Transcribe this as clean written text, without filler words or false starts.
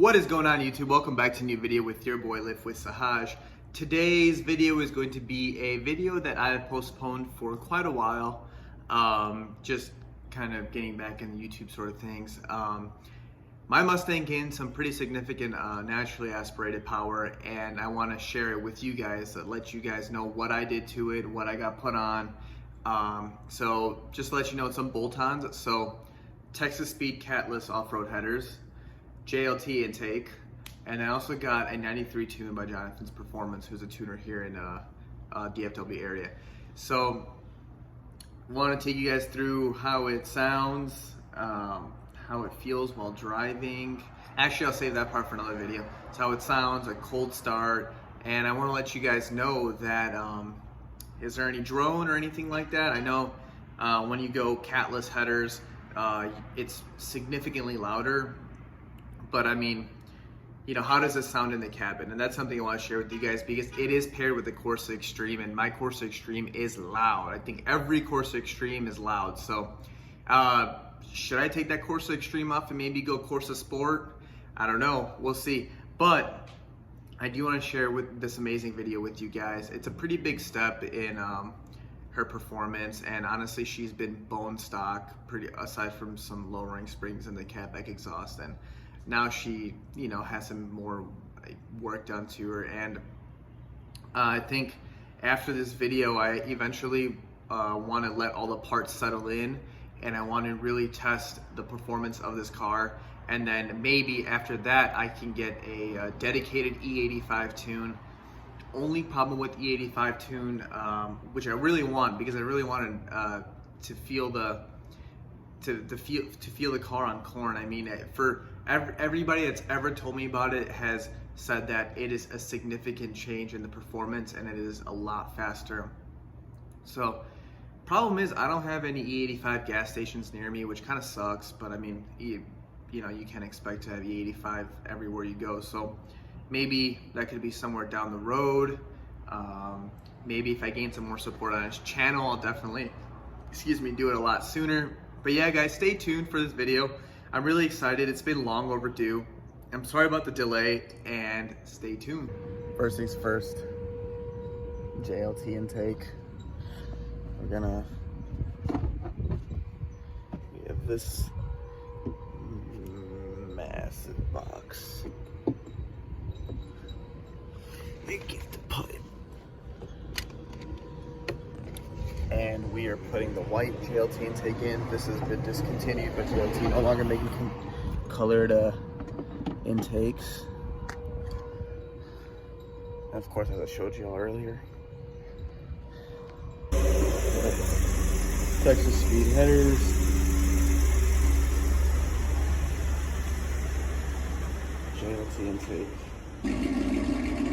What is going on, YouTube? Welcome back to a new video with your boy Live with Sahaj. Today's video is going to be a video that I have postponed for quite a while. Just kind of getting back in the YouTube sort of things. My Mustang gained some pretty significant naturally aspirated power, and I want to share it with you guys, let you guys know what I did to it, what I got put on. So just to let you know, some bolt-ons. So Texas Speed catless off-road headers, JLT intake, and I also got a 93 tune by Jonathan's Performance, who's a tuner here in DFW area. So I want to take you guys through how it sounds, how it feels while driving. Actually, I'll save that part for another video. It's how it sounds, a cold start, and I want to let you guys know that is there any drone or anything like that? I know when you go catless headers, it's significantly louder. But I mean, you know, how does it sound in the cabin? And that's something I want to share with you guys because it is paired with the Corsa Extreme, and my Corsa Extreme is loud. I think every Corsa Extreme is loud. So should I take that Corsa Extreme off and maybe go Corsa Sport? I don't know. We'll see. But I do want to share with this amazing video with you guys. It's a pretty big step in her performance, and honestly, she's been bone stock, pretty aside from some lowering springs and the catback exhaust, and now she, you know, has some more work done to her. And I think after this video, I eventually want to let all the parts settle in, and I want to really test the performance of this car. And then maybe after that, I can get a dedicated E85 tune. Only problem with E85 tune, which I really want, because I really wanted to feel the feel the car on corn. I mean, for everybody that's ever told me about it has said that it is a significant change in the performance, and it is a lot faster. So problem is, I don't have any E85 gas stations near me, which kind of sucks, but I mean, you know, you can't expect to have E85 everywhere you go. So maybe that could be somewhere down the road. Maybe if I gain some more support on this channel, I'll definitely, do it a lot sooner. But yeah, guys, stay tuned for this video. I'm really excited. It's been long overdue. I'm sorry about the delay, and stay tuned. First things first, JLT intake. We have this massive box. They get the pipe. And we are putting the white JLT intake in. This has been discontinued, but JLT no longer making colored intakes. And of course, as I showed you all earlier, Texas Speed headers. JLT intake.